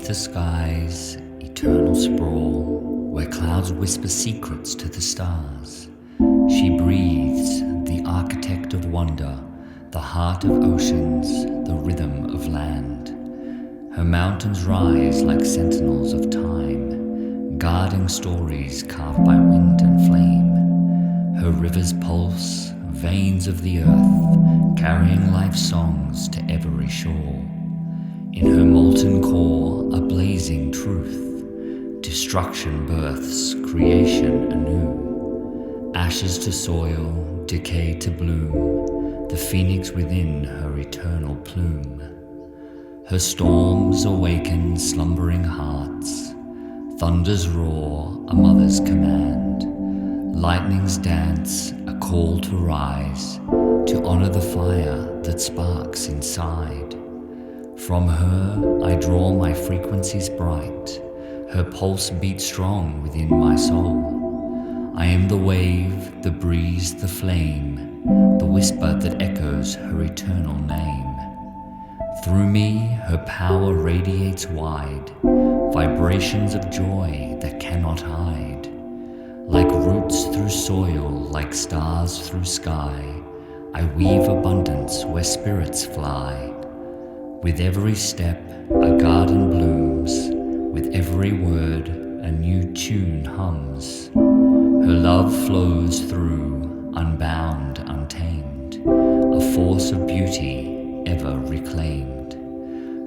Beneath the skies, eternal sprawl, where clouds whisper secrets to the stars, she breathes, the architect of wonder, the heart of oceans, the rhythm of land. Her mountains rise like sentinels of time, guarding stories carved by wind and flame. Her rivers pulse, veins of the earth, carrying life songs to every shore. In her molten core, a blazing truth. Destruction births creation anew. Ashes to soil, decay to bloom, the phoenix within her eternal plume. Her storms awaken slumbering hearts. Thunders roar, a mother's command. Lightnings dance, a call to rise, to honor the fire that sparks inside. From her I draw my frequencies bright, her pulse beats strong within my soul. I am the wave, the breeze, the flame, the whisper that echoes her eternal name. Through me her power radiates wide, vibrations of joy that cannot hide. Like roots through soil, like stars through sky, I weave abundance where spirits fly. With every step, a garden blooms. With every word, a new tune hums. Her love flows through, unbound, untamed, a force of beauty ever reclaimed.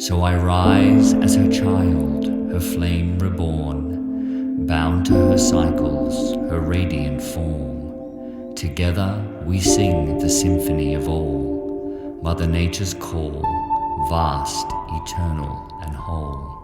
So I rise as her child, her flame reborn, bound to her cycles, her radiant form. Together we sing the symphony of all, Mother Nature's call, vast, eternal, and whole.